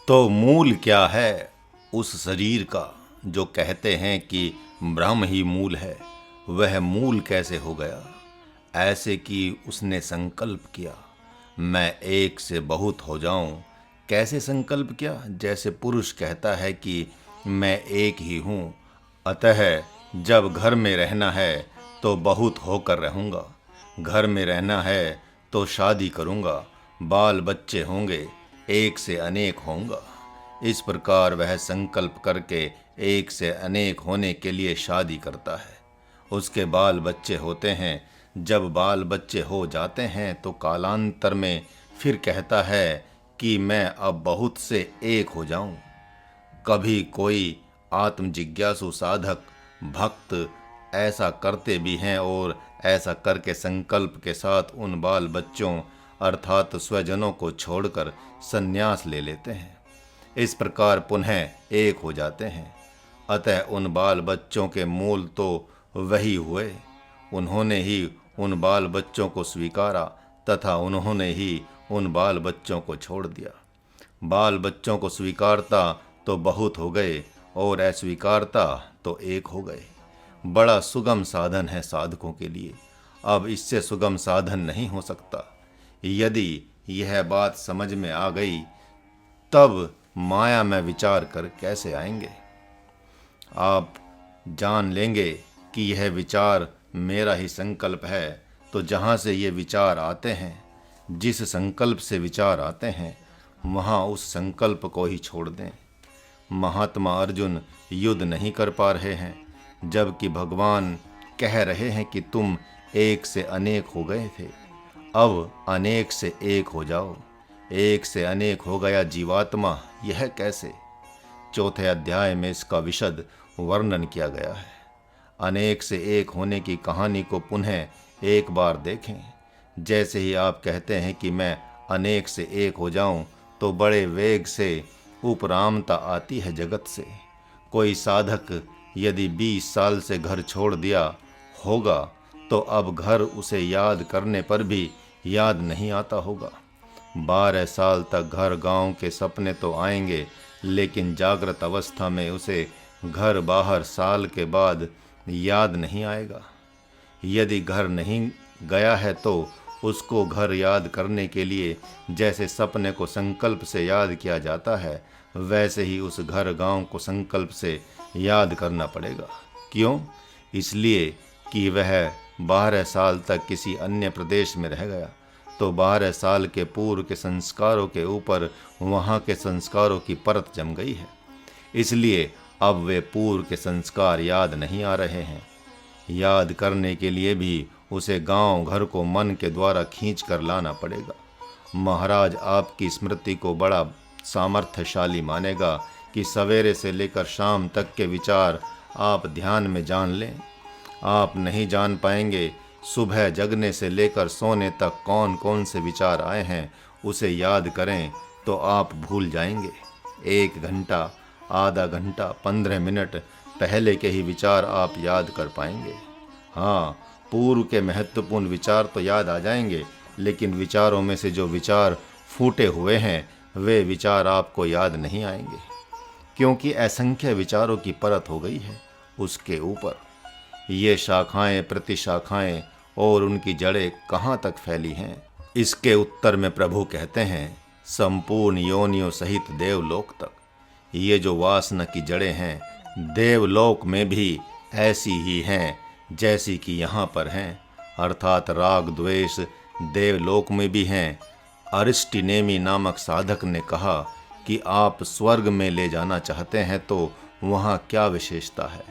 तो मूल क्या है उस शरीर का जो कहते हैं कि ब्रह्म ही मूल है। वह मूल कैसे हो गया? ऐसे कि उसने संकल्प किया, मैं एक से बहुत हो जाऊं। कैसे संकल्प किया? जैसे पुरुष कहता है कि मैं एक ही हूँ, अतः जब घर में रहना है तो बहुत होकर रहूँगा, घर में रहना है तो शादी करूँगा, बाल बच्चे होंगे, एक से अनेक होऊंगा। इस प्रकार वह संकल्प करके एक से अनेक होने के लिए शादी करता है। उसके बाल बच्चे होते हैं। जब बाल बच्चे हो जाते हैं तो कालांतर में फिर कहता है कि मैं अब बहुत से एक हो जाऊं। कभी कोई आत्म जिज्ञासु साधक भक्त ऐसा करते भी हैं और ऐसा करके संकल्प के साथ उन बाल बच्चों अर्थात स्वजनों को छोड़कर संन्यास ले लेते हैं। इस प्रकार पुनः एक हो जाते हैं। अतः उन बाल बच्चों के मूल तो वही हुए। उन्होंने ही उन बाल बच्चों को स्वीकारा तथा उन्होंने ही उन बाल बच्चों को छोड़ दिया। बाल बच्चों को स्वीकारता तो बहुत हो गए और अस्वीकारता तो एक हो गए। बड़ा सुगम साधन है साधकों के लिए। अब इससे सुगम साधन नहीं हो सकता। यदि यह बात समझ में आ गई तब माया में विचार कर कैसे आएंगे? आप जान लेंगे कि यह विचार मेरा ही संकल्प है, तो जहाँ से ये विचार आते हैं, जिस संकल्प से विचार आते हैं, वहाँ उस संकल्प को ही छोड़ दें। महात्मा अर्जुन युद्ध नहीं कर पा रहे हैं, जबकि भगवान कह रहे हैं कि तुम एक से अनेक हो गए थे, अब अनेक से एक हो जाओ। एक से अनेक हो गया जीवात्मा, यह कैसे? चौथे अध्याय में इसका विशद वर्णन किया गया है। अनेक से एक होने की कहानी को पुनः एक बार देखें। जैसे ही आप कहते हैं कि मैं अनेक से एक हो जाऊं, तो बड़े वेग से उपरामता आती है जगत से। कोई साधक यदि 20 साल से घर छोड़ दिया होगा तो अब घर उसे याद करने पर भी याद नहीं आता होगा। 12 साल तक घर गांव के सपने तो आएंगे, लेकिन जागृत अवस्था में उसे घर बाहर साल के बाद याद नहीं आएगा। यदि घर नहीं गया है तो उसको घर याद करने के लिए जैसे सपने को संकल्प से याद किया जाता है, वैसे ही उस घर गांव को संकल्प से याद करना पड़ेगा। क्यों? इसलिए कि वह 12 साल तक किसी अन्य प्रदेश में रह गया, तो 12 साल के पूर्व के संस्कारों के ऊपर वहाँ के संस्कारों की परत जम गई है। इसलिए अब वे पूर्व के संस्कार याद नहीं आ रहे हैं। याद करने के लिए भी उसे गांव घर को मन के द्वारा खींच कर लाना पड़ेगा। महाराज आपकी स्मृति को बड़ा सामर्थ्यशाली मानेगा कि सवेरे से लेकर शाम तक के विचार आप ध्यान में जान लें। आप नहीं जान पाएंगे सुबह जगने से लेकर सोने तक कौन कौन से विचार आए हैं, उसे याद करें तो आप भूल जाएंगे। 1 घंटा, आधा घंटा, 15 मिनट पहले के ही विचार आप याद कर पाएंगे। हाँ, पूर्व के महत्वपूर्ण विचार तो याद आ जाएंगे, लेकिन विचारों में से जो विचार फूटे हुए हैं वे विचार आपको याद नहीं आएंगे, क्योंकि असंख्य विचारों की परत हो गई है उसके ऊपर। ये शाखाएं प्रतिशाखाएं और उनकी जड़ें कहाँ तक फैली हैं? इसके उत्तर में प्रभु कहते हैं, संपूर्ण योनियों सहित देवलोक तक। ये जो वासना की जड़ें हैं, देवलोक में भी ऐसी ही हैं जैसी कि यहाँ पर हैं, अर्थात राग द्वेष देवलोक में भी हैं। अरिस्टिनेमी नामक साधक ने कहा कि आप स्वर्ग में ले जाना चाहते हैं तो वहाँ क्या विशेषता है?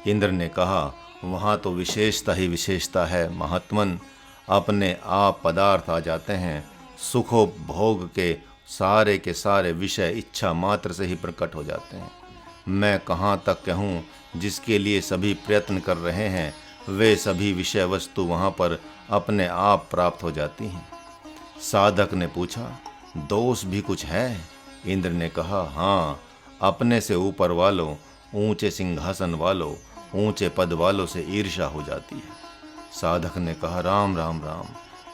इंद्र ने कहा, वहाँ तो विशेषता ही विशेषता है महात्मन। अपने आप पदार्थ आ जाते हैं। सुखोपभोग के सारे विषय इच्छा मात्र से ही प्रकट हो जाते हैं। मैं कहाँ तक कहूँ, जिसके लिए सभी प्रयत्न कर रहे हैं वे सभी विषय वस्तु वहाँ पर अपने आप प्राप्त हो जाती हैं। साधक ने पूछा, दोष भी कुछ है? इंद्र ने कहा, हाँ, अपने से ऊपर वालों, ऊंचे सिंहासन वालों, ऊंचे पद वालों से ईर्ष्या हो जाती है। साधक ने कहा, राम राम राम,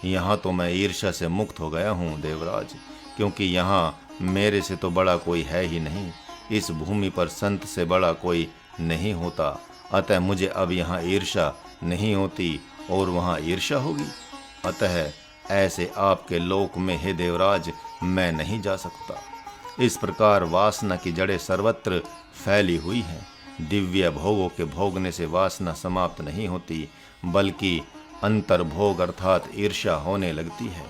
यहाँ तो मैं ईर्ष्या से मुक्त हो गया हूँ देवराज, क्योंकि यहाँ मेरे से तो बड़ा कोई है ही नहीं, इस भूमि पर संत से बड़ा कोई नहीं होता, अतः मुझे अब यहाँ ईर्ष्या नहीं होती और वहाँ ईर्ष्या होगी। अतः ऐसे आपके लोक में हे देवराज मैं नहीं जा सकता। इस प्रकार वासना की जड़ें सर्वत्र फैली हुई हैं। दिव्य भोगों के भोगने से वासना समाप्त नहीं होती, बल्कि अंतर्भोग अर्थात ईर्ष्या होने लगती है।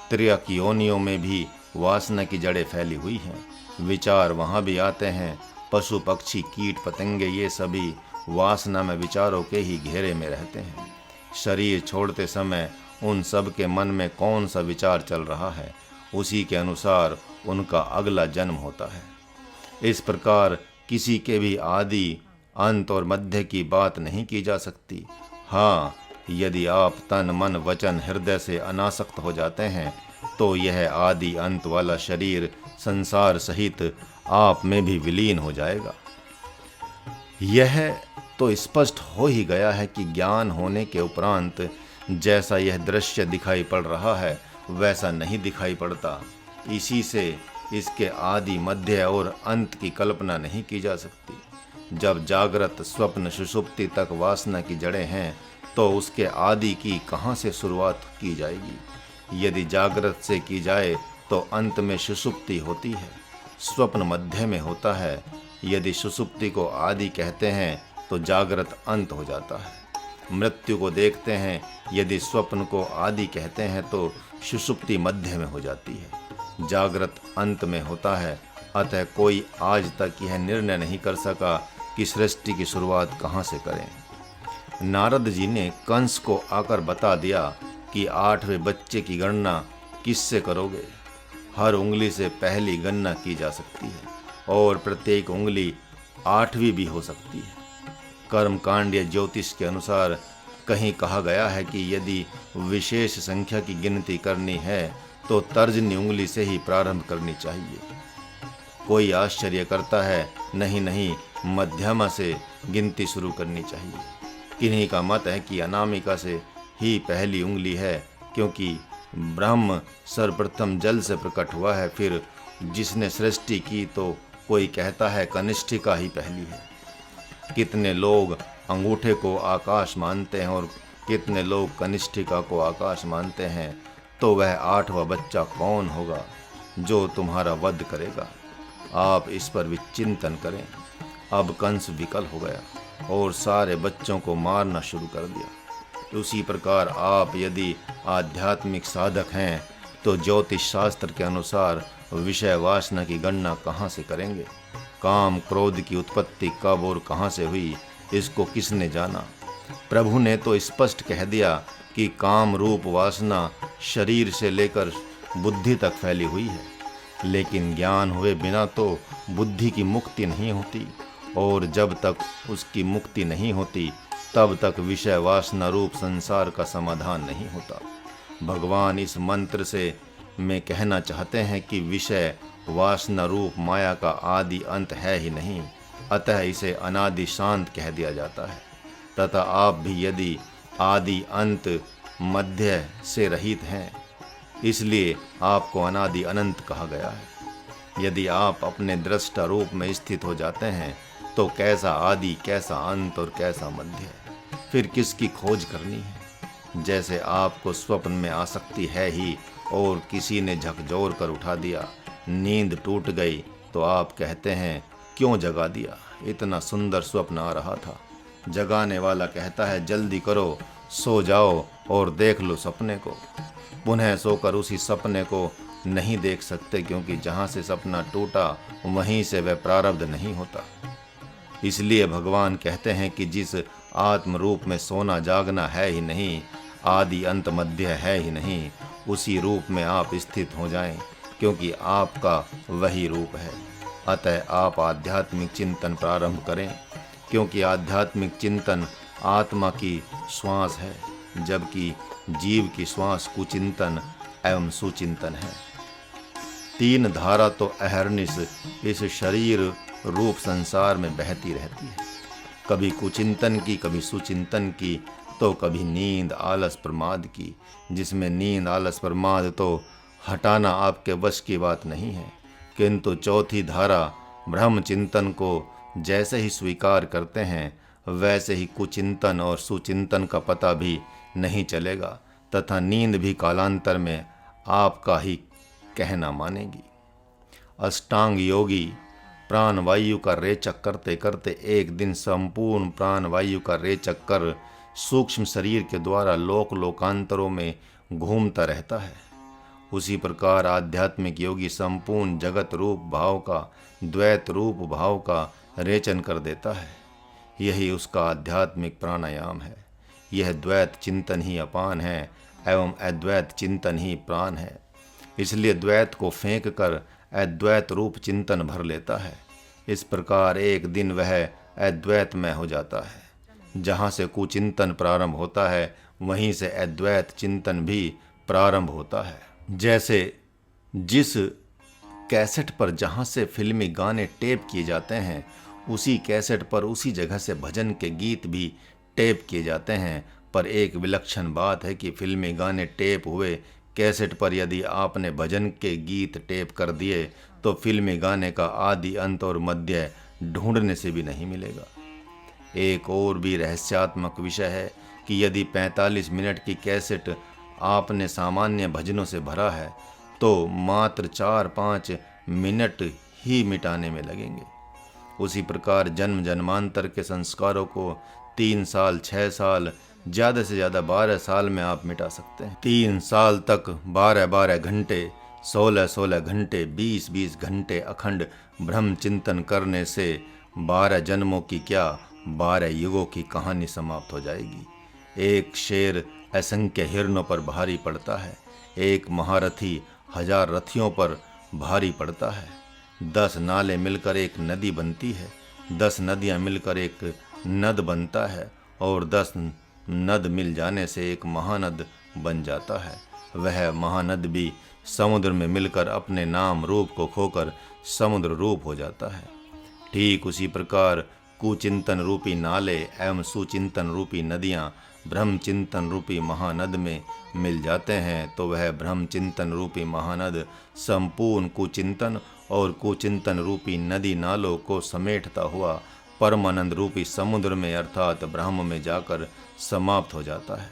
त्रियक योनियों में भी वासना की जड़ें फैली हुई हैं। विचार वहाँ भी आते हैं। पशु पक्षी कीट पतंगे ये सभी वासना में विचारों के ही घेरे में रहते हैं। शरीर छोड़ते समय उन सब के मन में कौन सा विचार चल रहा है, उसी के अनुसार उनका अगला जन्म होता है। इस प्रकार किसी के भी आदि अंत और मध्य की बात नहीं की जा सकती। हाँ, यदि आप तन मन वचन हृदय से अनासक्त हो जाते हैं तो यह आदि अंत वाला शरीर संसार सहित आप में भी विलीन हो जाएगा। यह तो स्पष्ट हो ही गया है कि ज्ञान होने के उपरांत जैसा यह दृश्य दिखाई पड़ रहा है वैसा नहीं दिखाई पड़ता। इसी से इसके आदि मध्य और अंत की कल्पना नहीं की जा सकती। जब जागृत स्वप्न सुषुप्ति तक वासना की जड़ें हैं तो उसके आदि की कहाँ से शुरुआत की जाएगी। यदि जागृत से की जाए तो अंत में सुषुप्ति होती है, स्वप्न मध्य में होता है। यदि सुषुप्ति को आदि कहते हैं तो जागृत अंत हो जाता है। मृत्यु को देखते हैं, यदि स्वप्न को आदि कहते हैं तो सुषुप्ति मध्य में हो जाती है, जागृत अंत में होता है। अतः कोई आज तक यह निर्णय नहीं कर सका कि सृष्टि की शुरुआत कहाँ से करें। नारद जी ने कंस को आकर बता दिया कि 8वें बच्चे की गणना किससे करोगे। हर उंगली से पहली गणना की जा सकती है और प्रत्येक उंगली 8वीं भी हो सकती है। कर्मकांड या ज्योतिष के अनुसार कहीं कहा गया है कि यदि विशेष संख्या की गिनती करनी है तो तर्जनी उंगली से ही प्रारंभ करनी चाहिए। कोई आश्चर्य करता है, नहीं, मध्यमा से गिनती शुरू करनी चाहिए। किन्हीं का मत है कि अनामिका से ही पहली उंगली है, क्योंकि ब्रह्म सर्वप्रथम जल से प्रकट हुआ है। फिर जिसने सृष्टि की तो कोई कहता है कनिष्ठिका ही पहली है। कितने लोग अंगूठे को आकाश मानते हैं और कितने लोग कनिष्ठिका को आकाश मानते हैं। तो वह 8वां बच्चा कौन होगा जो तुम्हारा वध करेगा। आप इस पर विचिंतन करें। अब कंस विकल हो गया और सारे बच्चों को मारना शुरू कर दिया। उसी प्रकार आप यदि आध्यात्मिक साधक हैं तो ज्योतिष शास्त्र के अनुसार विषय वासना की गणना कहाँ से करेंगे। काम क्रोध की उत्पत्ति कब और कहाँ से हुई, इसको किसने जाना। प्रभु ने तो स्पष्ट कह दिया कि काम रूप वासना शरीर से लेकर बुद्धि तक फैली हुई है, लेकिन ज्ञान हुए बिना तो बुद्धि की मुक्ति नहीं होती, और जब तक उसकी मुक्ति नहीं होती तब तक विषय वासना रूप संसार का समाधान नहीं होता। भगवान इस मंत्र से में कहना चाहते हैं कि विषय वासना रूप माया का आदि अंत है ही नहीं, अतः इसे अनादि शांत कह दिया जाता है। तथा आप भी यदि आदि अंत मध्य से रहित हैं, इसलिए आपको अनादि अनंत कहा गया है। यदि आप अपने दृष्टा रूप में स्थित हो जाते हैं तो कैसा आदि, कैसा अंत और कैसा मध्य, फिर किसकी खोज करनी है। जैसे आपको स्वप्न में आसक्ति है ही और किसी ने झकझोर कर उठा दिया, नींद टूट गई, तो आप कहते हैं क्यों जगा दिया, इतना सुंदर स्वप्न आ रहा था। जगाने वाला कहता है जल्दी करो, सो जाओ और देख लो सपने को। पुनः सोकर उसी सपने को नहीं देख सकते, क्योंकि जहाँ से सपना टूटा वहीं से वह प्रारब्ध नहीं होता। इसलिए भगवान कहते हैं कि जिस आत्म रूप में सोना जागना है ही नहीं, आदि अंत मध्य है ही नहीं, उसी रूप में आप स्थित हो जाएं, क्योंकि आपका वही रूप है। अतः आप आध्यात्मिक चिंतन प्रारंभ करें, क्योंकि आध्यात्मिक चिंतन आत्मा की श्वास है, जबकि जीव की श्वास कुचिंतन एवं सुचिंतन है। 3 धारा तो अहर्निश इस शरीर रूप संसार में बहती रहती है, कभी कुचिंतन की, कभी सुचिंतन की, तो कभी नींद आलस प्रमाद की, जिसमें नींद आलस प्रमाद तो हटाना आपके वश की बात नहीं है। किंतु चौथी धारा ब्रह्म चिंतन को जैसे ही स्वीकार करते हैं वैसे ही कुचिंतन और सुचिंतन का पता भी नहीं चलेगा तथा नींद भी कालांतर में आपका ही कहना मानेगी। अष्टांग योगी प्राणवायु का रेचक करते करते एक दिन संपूर्ण प्राणवायु का रेचक कर सूक्ष्म शरीर के द्वारा लोक लोकांतरों में घूमता रहता है। उसी प्रकार आध्यात्मिक योगी संपूर्ण जगत रूप भाव का द्वैत रूप भाव का रेचन कर देता है। यही उसका आध्यात्मिक प्राणायाम है। यह द्वैत चिंतन ही अपान है एवं अद्वैत चिंतन ही प्राण है। इसलिए द्वैत को फेंक कर अद्वैत रूप चिंतन भर लेता है। इस प्रकार एक दिन वह अद्वैतमय हो जाता है। जहाँ से कुचिंतन प्रारंभ होता है वहीं से अद्वैत चिंतन भी प्रारंभ होता है। जैसे जिस कैसेट पर जहाँ से फिल्मी गाने टेप किए जाते हैं उसी कैसेट पर उसी जगह से भजन के गीत भी टेप किए जाते हैं। पर एक विलक्षण बात है कि फिल्मी गाने टेप हुए कैसेट पर यदि आपने भजन के गीत टेप कर दिए तो फिल्मी गाने का आदि अंत और मध्य ढूंढने से भी नहीं मिलेगा। एक और भी रहस्यात्मक विषय है कि यदि 45 मिनट की कैसेट आपने सामान्य भजनों से भरा है तो मात्र 4-5 मिनट ही मिटाने में लगेंगे। उसी प्रकार जन्म जन्मांतर के संस्कारों को 3 साल 6 साल ज़्यादा से ज़्यादा 12 साल में आप मिटा सकते हैं। 3 साल तक 12-12 घंटे 16-16 घंटे 20-20 घंटे अखंड ब्रह्म चिंतन करने से 12 जन्मों की क्या 12 युगों की कहानी समाप्त हो जाएगी। एक शेर असंख्य हिरणों पर भारी पड़ता है, एक महारथी 1000 रथियों पर भारी पड़ता है। 10 नाले मिलकर एक नदी बनती है, 10 नदियाँ मिलकर एक नद बनता है और 10 नद मिल जाने से एक महानद बन जाता है। वह महानद भी समुद्र में मिलकर अपने नाम रूप को खोकर समुद्र रूप हो जाता है। ठीक उसी प्रकार कुचिंतन रूपी नाले एवं सुचिंतन रूपी नदियाँ ब्रह्म चिंतन रूपी महानद में मिल जाते हैं तो वह ब्रह्म चिंतन रूपी महानद संपूर्ण कुचिंतन और कुचिंतन रूपी नदी नालों को समेटता हुआ परमानंद रूपी समुद्र में अर्थात ब्रह्म में जाकर समाप्त हो जाता है।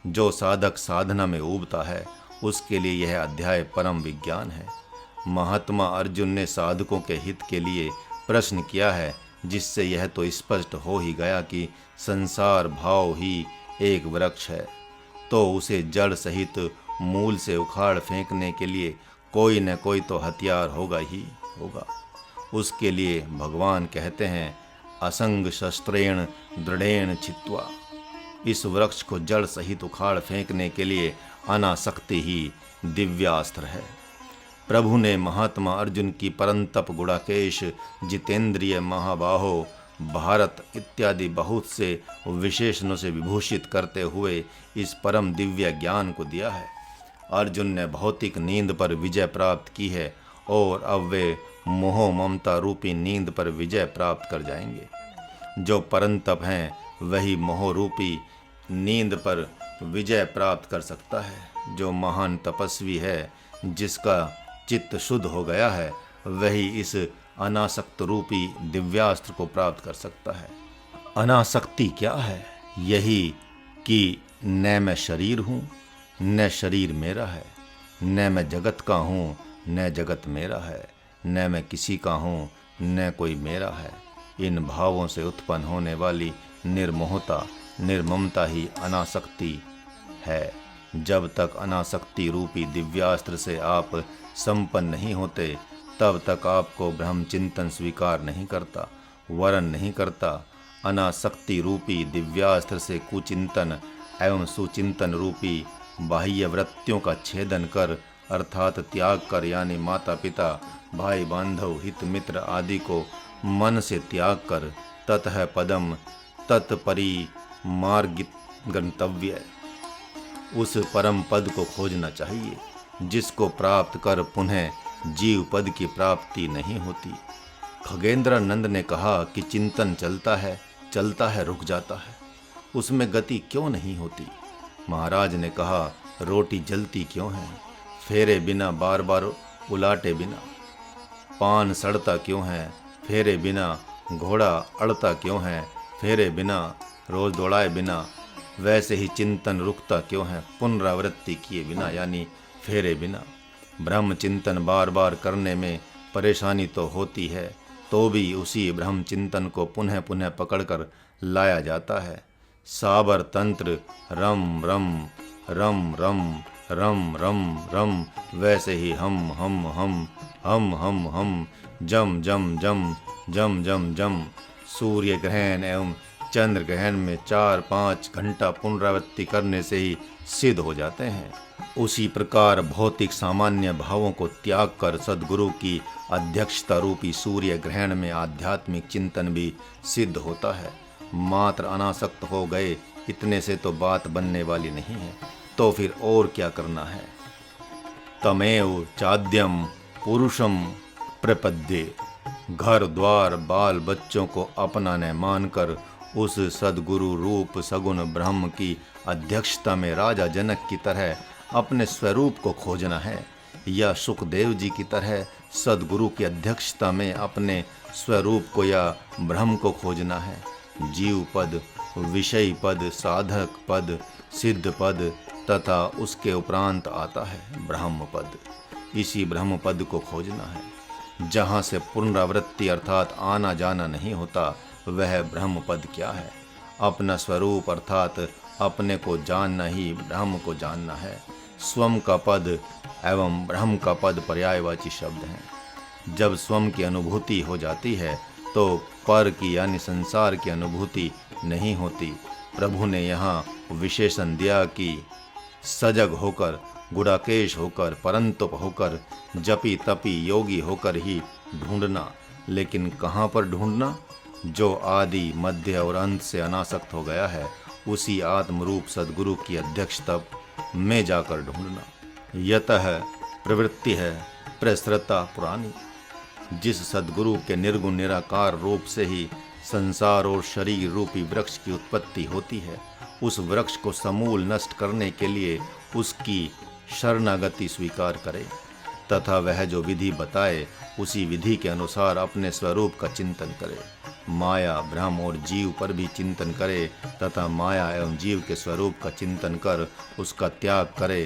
जो साधक साधना में उबता है उसके लिए यह अध्याय परम विज्ञान है। महात्मा अर्जुन ने साधकों के हित के लिए प्रश्न किया है, जिससे यह तो स्पष्ट हो ही गया कि संसार भाव ही एक वृक्ष है, तो उसे जड़ सहित मूल से उखाड़ फेंकने के लिए कोई न कोई तो हथियार होगा ही होगा। उसके लिए भगवान कहते हैं असंग शस्त्रेण दृढ़ेण छित्वा। इस वृक्ष को जड़ सहित उखाड़ फेंकने के लिए अनासक्ति ही दिव्यास्त्र है। प्रभु ने महात्मा अर्जुन की परंतप गुड़ाकेश जितेंद्रिय महाबाहो भारत इत्यादि बहुत से विशेषणों से विभूषित करते हुए इस परम दिव्य ज्ञान को दिया है। अर्जुन ने भौतिक नींद पर विजय प्राप्त की है और अब वे मोह ममता रूपी नींद पर विजय प्राप्त कर जाएंगे। जो परंतप हैं वही मोह रूपी नींद पर विजय प्राप्त कर सकता है। जो महान तपस्वी है, जिसका चित्त शुद्ध हो गया है, वही इस अनासक्त रूपी दिव्यास्त्र को प्राप्त कर सकता है। अनासक्ति क्या है? यही कि न मैं शरीर हूँ न शरीर मेरा है, न मैं जगत का हूँ न जगत मेरा है, न मैं किसी का हूँ न कोई मेरा है। इन भावों से उत्पन्न होने वाली निर्मोहता निर्ममता ही अनासक्ति है। जब तक अनासक्ति रूपी दिव्यास्त्र से आप संपन्न नहीं होते तब तक आपको ब्रह्म चिंतन स्वीकार नहीं करता, वरण नहीं करता। अनासक्ति रूपी दिव्यास्त्र से कुचिंतन एवं सुचिंतन रूपी बाह्य वृत्तियों का छेदन कर अर्थात त्याग कर, यानी माता पिता भाई बांधव हित मित्र आदि को मन से त्याग कर ततः पदम तत्परि मार्ग गंतव्य, उस परम पद को खोजना चाहिए जिसको प्राप्त कर पुनः जीव पद की प्राप्ति नहीं होती। खगेंद्रानंद ने कहा कि चिंतन चलता है रुक जाता है, उसमें गति क्यों नहीं होती। महाराज ने कहा रोटी जलती क्यों है, फेरे बिना बार बार उलाटे बिना। पान सड़ता क्यों है फेरे बिना, घोड़ा अड़ता क्यों है फेरे बिना, रोज दौड़ाए बिना, वैसे ही चिंतन रुकता क्यों है पुनरावृत्ति किए बिना, यानी फेरे बिना। ब्रह्म चिंतन बार बार करने में परेशानी तो होती है, तो भी उसी ब्रह्म चिंतन को पुनः पुनः पकड़कर लाया जाता है। साबर तंत्र रम रम रम रम रम रम रम, वैसे ही हम हम हम हम हम हम, जम जम जम जम जम जम। सूर्य ग्रहण एवं चंद्र ग्रहण में 4-5 घंटा पुनरावृत्ति करने से ही सिद्ध हो जाते हैं। उसी प्रकार भौतिक सामान्य भावों को त्याग कर सद्गुरु की अध्यक्षता रूपी सूर्य ग्रहण में आध्यात्मिक चिंतन भी सिद्ध होता है। मात्र अनासक्त हो गए इतने से तो बात बनने वाली नहीं है, तो फिर और क्या करना है। तमेव चाद्यम पुरुषम प्रपद्ये, घर द्वार बाल बच्चों को अपना न मानकर उस सद्गुरु रूप सगुण ब्रह्म की अध्यक्षता में राजा जनक की तरह अपने स्वरूप को खोजना है, या सुखदेव जी की तरह सद्गुरु की अध्यक्षता में अपने स्वरूप को या ब्रह्म को खोजना है। जीव पद, विषय पद, साधक पद, सिद्ध पद तथा उसके उपरांत आता है ब्रह्म पद। इसी ब्रह्म पद को खोजना है। जहाँ से पुनरावृत्ति अर्थात आना जाना नहीं होता, वह ब्रह्म पद क्या है। अपना स्वरूप अर्थात अपने को जानना ही ब्रह्म को जानना है। स्वम का पद एवं ब्रह्म का पद पर्यायवाची शब्द हैं। जब स्वम की अनुभूति हो जाती है तो पर की यानी संसार की अनुभूति नहीं होती। प्रभु ने यहाँ विशेषण दिया कि सजग होकर, गुड़ाकेश होकर, परंतुप होकर, जपी तपी योगी होकर ही ढूंढना। लेकिन कहाँ पर ढूंढना? जो आदि मध्य और अंत से अनासक्त हो गया है, उसी आत्मरूप सद्गुरु की अध्यक्षता में जाकर ढूंढना। यतः प्रवृत्ति है प्रसृता पुरानी। जिस सद्गुरु के निर्गुण निराकार रूप से ही संसार और शरीर रूपी वृक्ष की उत्पत्ति होती है, उस वृक्ष को समूल नष्ट करने के लिए उसकी शरणागति स्वीकार करे तथा वह जो विधि बताए उसी विधि के अनुसार अपने स्वरूप का चिंतन करे। माया, ब्रह्म और जीव पर भी चिंतन करे तथा माया एवं जीव के स्वरूप का चिंतन कर उसका त्याग करे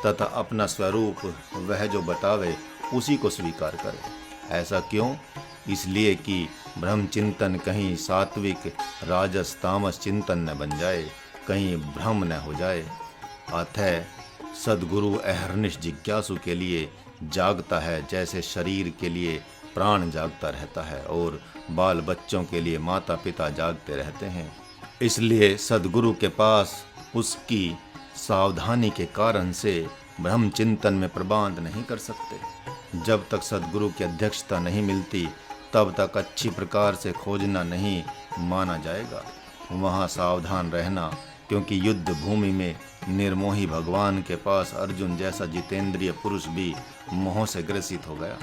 तथा अपना स्वरूप वह जो बतावे उसी को स्वीकार करे। ऐसा क्यों? इसलिए कि ब्रह्म चिंतन कहीं सात्विक राजस तामस चिंतन न बन जाए, कहीं भ्रम न हो जाए। अतः सद्गुरु अहर्निश जिज्ञासु के लिए जागता है, जैसे शरीर के लिए प्राण जागता रहता है और बाल बच्चों के लिए माता पिता जागते रहते हैं। इसलिए सद्गुरु के पास उसकी सावधानी के कारण से ब्रह्म चिंतन में प्रबंध नहीं कर सकते। जब तक सद्गुरु की अध्यक्षता नहीं मिलती तब तक अच्छी प्रकार से खोजना नहीं माना जाएगा। वहाँ सावधान रहना, क्योंकि युद्ध भूमि में निर्मोही भगवान के पास अर्जुन जैसा जितेंद्रिय पुरुष भी मोह से ग्रसित हो गया।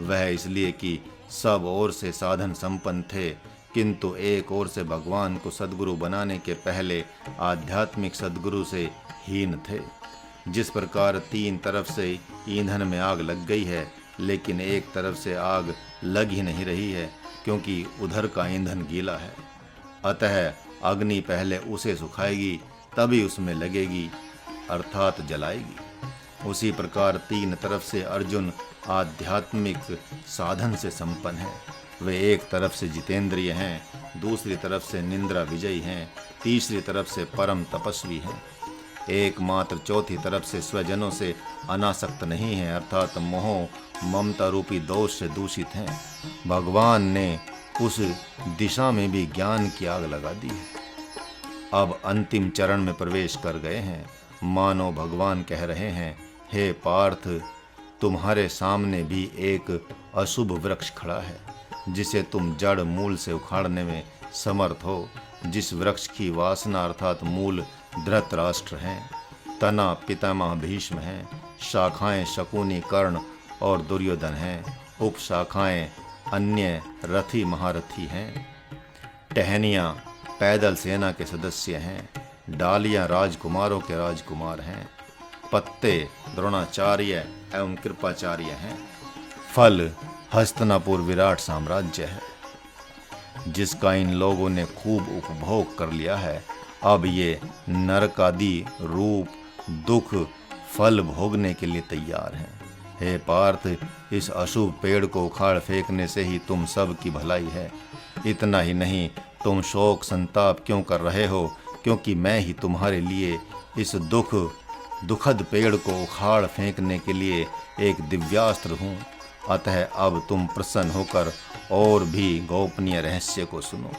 वह इसलिए कि सब ओर से साधन संपन्न थे, किंतु एक ओर से भगवान को सद्गुरु बनाने के पहले आध्यात्मिक सद्गुरु से हीन थे। जिस प्रकार 3 तरफ से ईंधन में आग लग गई है, लेकिन एक तरफ से आग लग ही नहीं रही है, क्योंकि उधर का ईंधन गीला है। अतः अग्नि पहले उसे सुखाएगी तभी उसमें लगेगी, अर्थात जलाएगी। उसी प्रकार 3 तरफ से अर्जुन आध्यात्मिक साधन से संपन्न है। वे एक तरफ से जितेंद्रिय हैं, दूसरी तरफ से निंद्रा विजयी हैं, तीसरी तरफ से परम तपस्वी हैं, एकमात्र चौथी तरफ से स्वजनों से अनासक्त नहीं हैं, अर्थात मोह ममता रूपी दोष से दूषित हैं। भगवान ने उस दिशा में भी ज्ञान की आग लगा दी है। अब अंतिम चरण में प्रवेश कर गए हैं। मानो भगवान कह रहे हैं, हे पार्थ, तुम्हारे सामने भी एक अशुभ वृक्ष खड़ा है, जिसे तुम जड़ मूल से उखाड़ने में समर्थ हो। जिस वृक्ष की वासना अर्थात मूल धृतराष्ट्र हैं, तना पितामह भीष्म हैं, शाखाएं शकुनी कर्ण और दुर्योधन हैं, उपशाखाएं अन्य रथी महारथी हैं, टहनियाँ पैदल सेना के सदस्य हैं, डालियाँ राजकुमारों के राजकुमार हैं, पत्ते द्रोणाचार्य एवं कृपाचार्य हैं, फल हस्तिनापुर विराट साम्राज्य है, जिसका इन लोगों ने खूब उपभोग कर लिया है। अब ये नरक आदि रूप, दुख, फल भोगने के लिए तैयार हैं। हे पार्थ, इस अशुभ पेड़ को उखाड़ फेंकने से ही तुम सब की भलाई है। इतना ही नहीं, तुम शोक संताप क्यों कर रहे हो? क्योंकि मैं ही तुम्हारे लिए इस दुखद पेड़ को उखाड़ फेंकने के लिए एक दिव्यास्त्र हूँ। अतः अब तुम प्रसन्न होकर और भी गोपनीय रहस्य को सुनो।